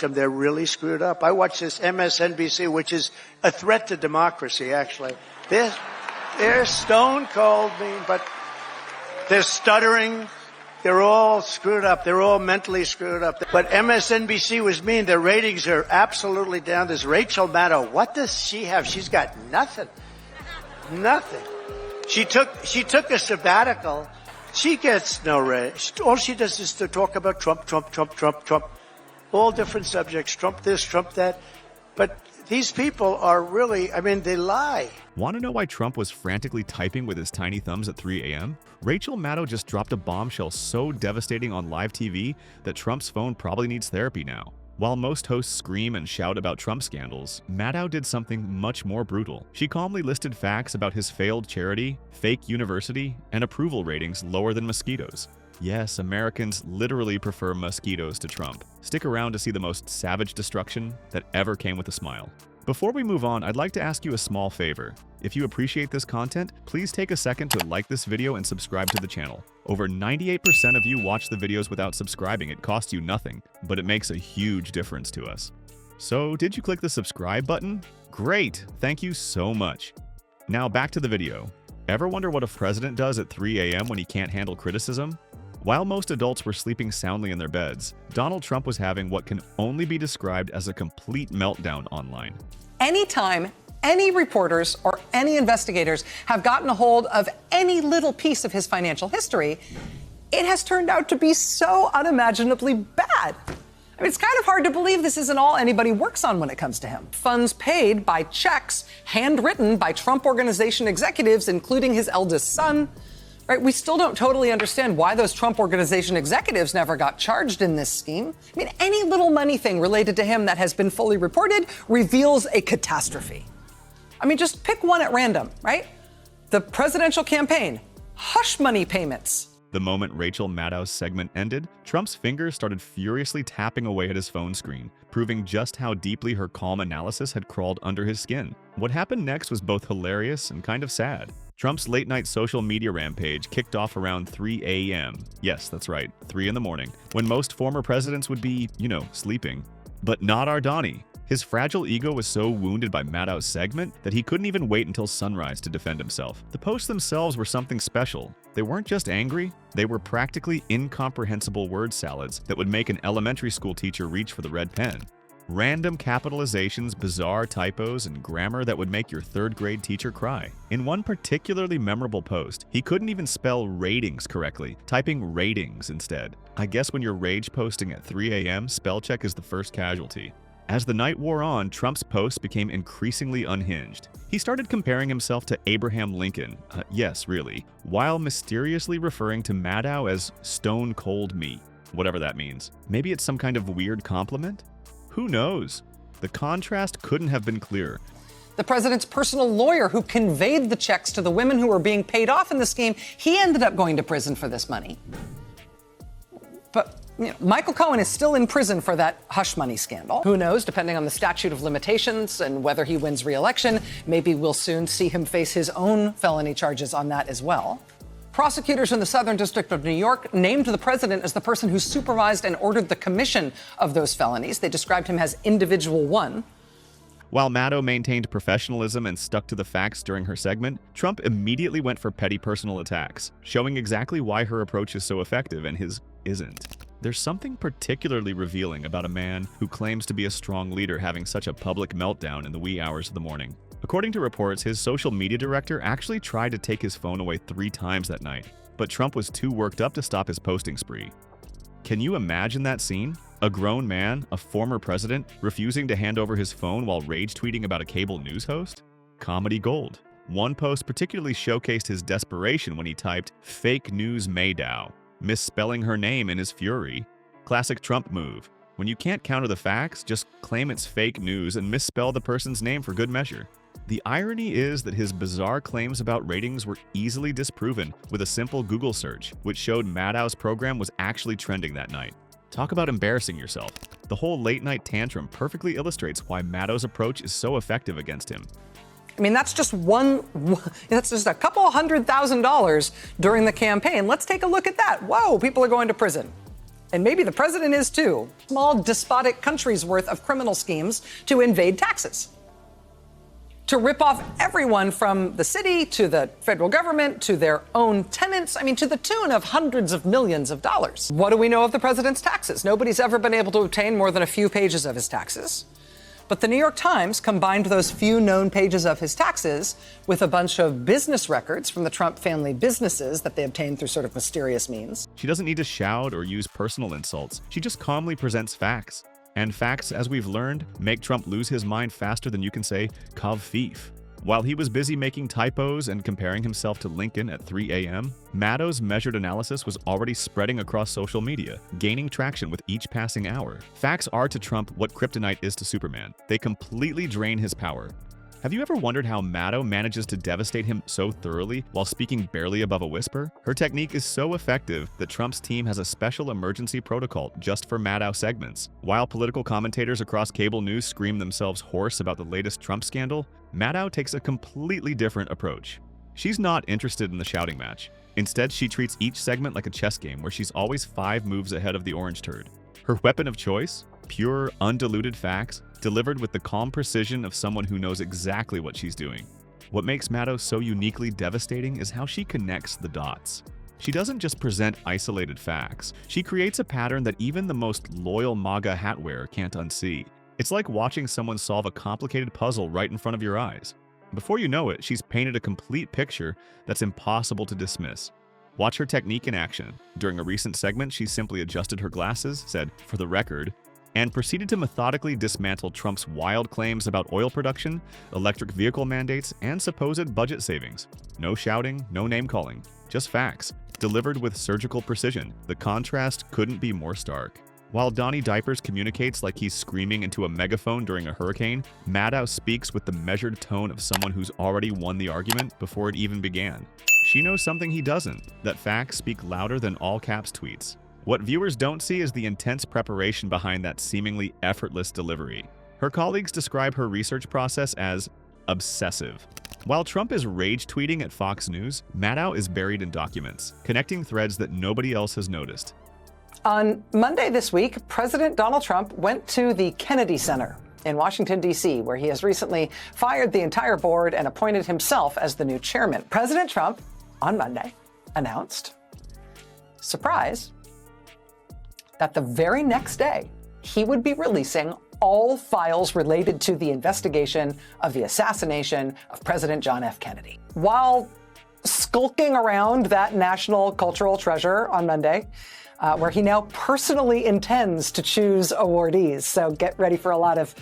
them. They're really screwed up. I watch this MSNBC, which is a threat to democracy, actually. They're stone cold mean, but they're stuttering. They're all screwed up. They're all mentally screwed up. But MSNBC was mean. Their ratings are absolutely down. There's Rachel Maddow. What does she have? She's got nothing. Nothing. She took a sabbatical. She gets no raise. All she does is to talk about Trump, Trump, Trump, Trump, Trump. All different subjects. Trump this, Trump that. But these people are really, I mean, they lie. Want to know why Trump was frantically typing with his tiny thumbs at 3 a.m.? Rachel Maddow just dropped a bombshell so devastating on live TV that Trump's phone probably needs therapy now. While most hosts scream and shout about Trump scandals, Maddow did something much more brutal. She calmly listed facts about his failed charity, fake university, and approval ratings lower than mosquitoes. Yes, Americans literally prefer mosquitoes to Trump. Stick around to see the most savage destruction that ever came with a smile. Before we move on, I'd like to ask you a small favor. If you appreciate this content, please take a second to like this video and subscribe to the channel. Over 98% of you watch the videos without subscribing. It costs you nothing, but it makes a huge difference to us. So, did you click the subscribe button? Great! Thank you so much. Now back to the video. Ever wonder what a president does at 3 a.m. when he can't handle criticism? While most adults were sleeping soundly in their beds, Donald Trump was having what can only be described as a complete meltdown online. Anytime any reporters or any investigators have gotten a hold of any little piece of his financial history, it has turned out to be so unimaginably bad. I mean, it's kind of hard to believe this isn't all anybody works on when it comes to him. Funds paid by checks handwritten by Trump Organization executives, including his eldest son. Right, we still don't totally understand why those Trump Organization executives never got charged in this scheme. I mean, any little money thing related to him that has been fully reported reveals a catastrophe. I mean, just pick one at random, right? The presidential campaign, hush money payments. The moment Rachel Maddow's segment ended, Trump's fingers started furiously tapping away at his phone screen, proving just how deeply her calm analysis had crawled under his skin. What happened next was both hilarious and kind of sad. Trump's late-night social media rampage kicked off around 3 a.m. Yes, that's right, 3 in the morning, when most former presidents would be, sleeping. But not our Donnie. His fragile ego was so wounded by Maddow's segment that he couldn't even wait until sunrise to defend himself. The posts themselves were something special. They weren't just angry, they were practically incomprehensible word salads that would make an elementary school teacher reach for the red pen. Random capitalizations, bizarre typos, and grammar that would make your third-grade teacher cry. In one particularly memorable post, he couldn't even spell ratings correctly, typing ratings instead. I guess when you're rage posting at 3 a.m., spell check is the first casualty. As the night wore on, Trump's posts became increasingly unhinged. He started comparing himself to Abraham Lincoln, yes, really, while mysteriously referring to Maddow as stone cold meat, whatever that means. Maybe it's some kind of weird compliment? Who knows? The contrast couldn't have been clearer. The president's personal lawyer who conveyed the checks to the women who were being paid off in the scheme, he ended up going to prison for this money. But Michael Cohen is still in prison for that hush money scandal. Who knows, depending on the statute of limitations and whether he wins re-election, maybe we'll soon see him face his own felony charges on that as well. Prosecutors in the Southern District of New York named the president as the person who supervised and ordered the commission of those felonies. They described him as individual one. While Maddow maintained professionalism and stuck to the facts during her segment, Trump immediately went for petty personal attacks, showing exactly why her approach is so effective and his isn't. There's something particularly revealing about a man who claims to be a strong leader having such a public meltdown in the wee hours of the morning. According to reports, his social media director actually tried to take his phone away 3 times that night, but Trump was too worked up to stop his posting spree. Can you imagine that scene? A grown man, a former president, refusing to hand over his phone while rage tweeting about a cable news host? Comedy gold. One post particularly showcased his desperation when he typed "fake news Maddow," misspelling her name in his fury. Classic Trump move. When you can't counter the facts, just claim it's fake news and misspell the person's name for good measure. The irony is that his bizarre claims about ratings were easily disproven with a simple Google search, which showed Maddow's program was actually trending that night. Talk about embarrassing yourself. The whole late-night tantrum perfectly illustrates why Maddow's approach is so effective against him. I mean, that's just a couple $100,000 during the campaign. Let's take a look at that. Whoa, people are going to prison. And maybe the president is too. Small despotic countries' worth of criminal schemes to invade taxes, to rip off everyone from the city to the federal government to their own tenants, to the tune of hundreds of millions of dollars. What do we know of the president's taxes? Nobody's ever been able to obtain more than a few pages of his taxes. But the New York Times combined those few known pages of his taxes with a bunch of business records from the Trump family businesses that they obtained through sort of mysterious means. She doesn't need to shout or use personal insults. She just calmly presents facts. And facts, as we've learned, make Trump lose his mind faster than you can say, "Kav thief." While he was busy making typos and comparing himself to Lincoln at 3 a.m., Maddow's measured analysis was already spreading across social media, gaining traction with each passing hour. Facts are to Trump what kryptonite is to Superman. They completely drain his power. Have you ever wondered how Maddow manages to devastate him so thoroughly while speaking barely above a whisper? Her technique is so effective that Trump's team has a special emergency protocol just for Maddow segments. While political commentators across cable news scream themselves hoarse about the latest Trump scandal, Maddow takes a completely different approach. She's not interested in the shouting match. Instead, she treats each segment like a chess game where she's always 5 moves ahead of the orange turd. Her weapon of choice? Pure, undiluted facts, delivered with the calm precision of someone who knows exactly what she's doing. What makes Maddow so uniquely devastating is how she connects the dots. She doesn't just present isolated facts. She creates a pattern that even the most loyal MAGA hat wearer can't unsee. It's like watching someone solve a complicated puzzle right in front of your eyes. Before you know it, she's painted a complete picture that's impossible to dismiss. Watch her technique in action. During a recent segment, she simply adjusted her glasses, said, "For the record," and proceeded to methodically dismantle Trump's wild claims about oil production, electric vehicle mandates, and supposed budget savings. No shouting, no name-calling, just facts, delivered with surgical precision. The contrast couldn't be more stark. While Donnie Diapers communicates like he's screaming into a megaphone during a hurricane, Maddow speaks with the measured tone of someone who's already won the argument before it even began. She knows something he doesn't, that facts speak louder than all-caps tweets. What viewers don't see is the intense preparation behind that seemingly effortless delivery. Her colleagues describe her research process as obsessive. While Trump is rage tweeting at Fox News, Maddow is buried in documents, connecting threads that nobody else has noticed. On Monday this week, President Donald Trump went to the Kennedy Center in Washington, D.C., where he has recently fired the entire board and appointed himself as the new chairman. President Trump, on Monday, announced, surprise, that the very next day, he would be releasing all files related to the investigation of the assassination of President John F. Kennedy. While skulking around that national cultural treasure on Monday, where he now personally intends to choose awardees. So get ready for a lot of,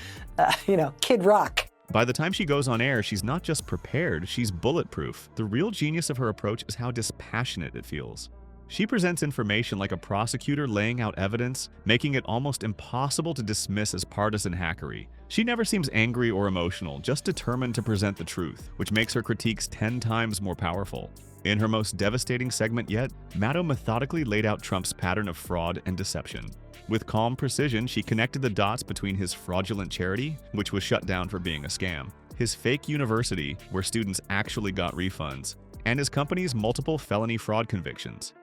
Kid Rock. By the time she goes on air, she's not just prepared, she's bulletproof. The real genius of her approach is how dispassionate it feels. She presents information like a prosecutor laying out evidence, making it almost impossible to dismiss as partisan hackery. She never seems angry or emotional, just determined to present the truth, which makes her critiques 10 times more powerful. In her most devastating segment yet, Maddow methodically laid out Trump's pattern of fraud and deception. With calm precision, she connected the dots between his fraudulent charity, which was shut down for being a scam, his fake university, where students actually got refunds, and his company's multiple felony fraud convictions.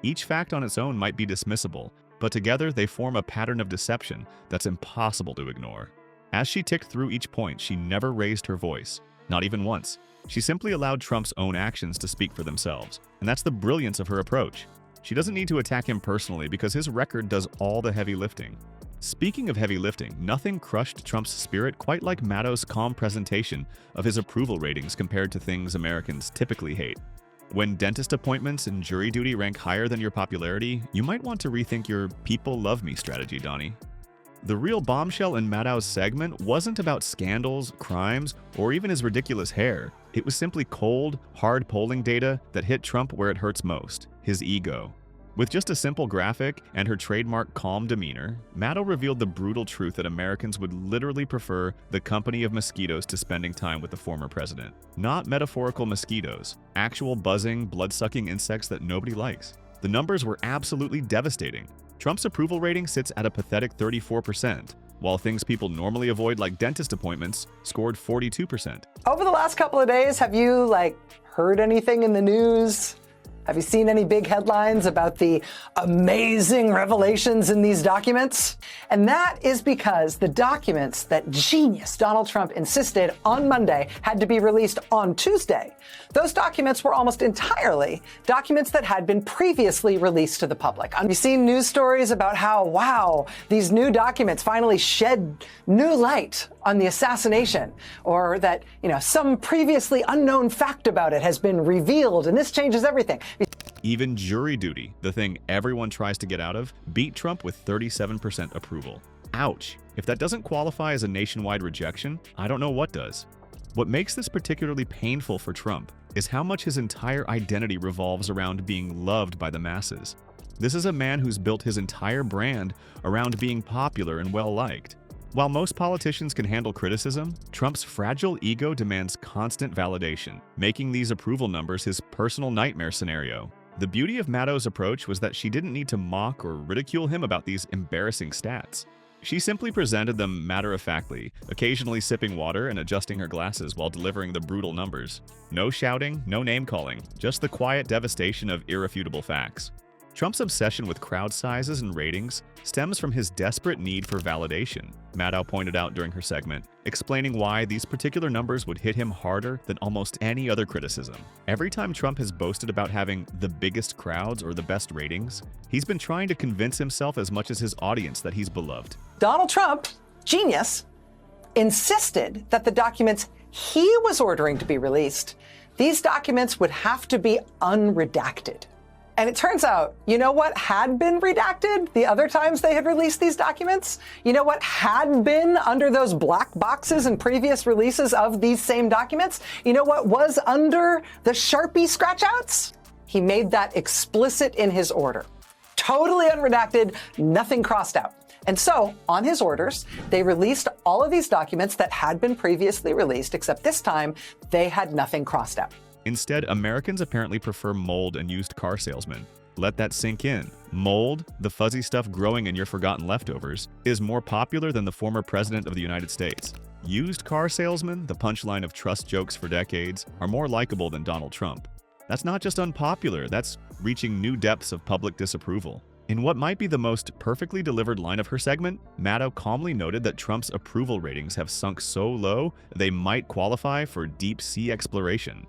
Each fact on its own might be dismissible, but together they form a pattern of deception that's impossible to ignore. As she ticked through each point, she never raised her voice, not even once. She simply allowed Trump's own actions to speak for themselves, and that's the brilliance of her approach. She doesn't need to attack him personally because his record does all the heavy lifting. Speaking of heavy lifting, nothing crushed Trump's spirit quite like Maddow's calm presentation of his approval ratings compared to things Americans typically hate. When dentist appointments and jury duty rank higher than your popularity, you might want to rethink your people love me strategy, Donnie. The real bombshell in Maddow's segment wasn't about scandals, crimes, or even his ridiculous hair. It was simply cold, hard polling data that hit Trump where it hurts most, his ego. With just a simple graphic and her trademark calm demeanor, Maddow revealed the brutal truth that Americans would literally prefer the company of mosquitoes to spending time with the former president. Not metaphorical mosquitoes, actual buzzing, blood-sucking insects that nobody likes. The numbers were absolutely devastating. Trump's approval rating sits at a pathetic 34%, while things people normally avoid like dentist appointments scored 42%. Over the last couple of days, have you, heard anything in the news? Have you seen any big headlines about the amazing revelations in these documents? And that is because the documents that genius Donald Trump insisted on Monday had to be released on Tuesday. Those documents were almost entirely documents that had been previously released to the public. You've seen news stories about how, wow, these new documents finally shed new light on the assassination, or that, some previously unknown fact about it has been revealed, and this changes everything. Even jury duty, the thing everyone tries to get out of, beat Trump with 37% approval. Ouch. If that doesn't qualify as a nationwide rejection, I don't know what does. What makes this particularly painful for Trump is how much his entire identity revolves around being loved by the masses. This is a man who's built his entire brand around being popular and well-liked. While most politicians can handle criticism, Trump's fragile ego demands constant validation, making these approval numbers his personal nightmare scenario. The beauty of Maddow's approach was that she didn't need to mock or ridicule him about these embarrassing stats. She simply presented them matter-of-factly, occasionally sipping water and adjusting her glasses while delivering the brutal numbers. No shouting, no name-calling, just the quiet devastation of irrefutable facts. Trump's obsession with crowd sizes and ratings stems from his desperate need for validation, Maddow pointed out during her segment, explaining why these particular numbers would hit him harder than almost any other criticism. Every time Trump has boasted about having the biggest crowds or the best ratings, he's been trying to convince himself as much as his audience that he's beloved. Donald Trump, genius, insisted that the documents he was ordering to be released, these documents would have to be unredacted. And it turns out, you know what had been redacted the other times they had released these documents? You know what had been under those black boxes in previous releases of these same documents? You know what was under the Sharpie scratch-outs? He made that explicit in his order. Totally unredacted, nothing crossed out. And so, on his orders, they released all of these documents that had been previously released, except this time, they had nothing crossed out. Instead, Americans apparently prefer mold and used car salesmen. Let that sink in. Mold, the fuzzy stuff growing in your forgotten leftovers, is more popular than the former president of the United States. Used car salesmen, the punchline of trust jokes for decades, are more likable than Donald Trump. That's not just unpopular, that's reaching new depths of public disapproval. In what might be the most perfectly delivered line of her segment, Maddow calmly noted that Trump's approval ratings have sunk so low they might qualify for deep-sea exploration.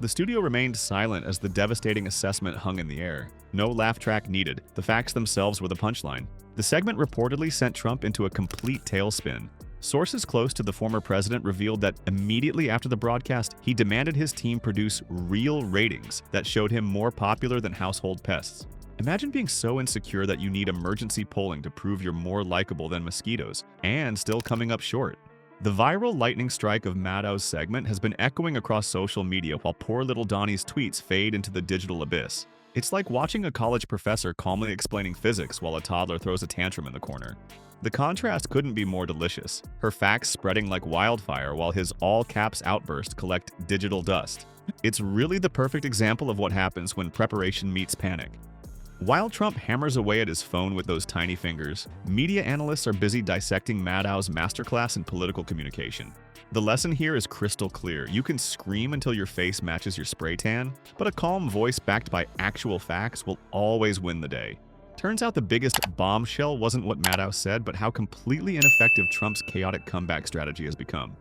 The studio remained silent as the devastating assessment hung in the air. No laugh track needed. The facts themselves were the punchline. The segment reportedly sent Trump into a complete tailspin. Sources close to the former president revealed that immediately after the broadcast, he demanded his team produce real ratings that showed him more popular than household pests. Imagine being so insecure that you need emergency polling to prove you're more likable than mosquitoes, and still coming up short. The viral lightning strike of Maddow's segment has been echoing across social media while poor little Donnie's tweets fade into the digital abyss. It's like watching a college professor calmly explaining physics while a toddler throws a tantrum in the corner. The contrast couldn't be more delicious, her facts spreading like wildfire while his all-caps outburst collect digital dust. It's really the perfect example of what happens when preparation meets panic. While Trump hammers away at his phone with those tiny fingers, media analysts are busy dissecting Maddow's masterclass in political communication. The lesson here is crystal clear. You can scream until your face matches your spray tan, but a calm voice backed by actual facts will always win the day. Turns out the biggest bombshell wasn't what Maddow said, but how completely ineffective Trump's chaotic comeback strategy has become.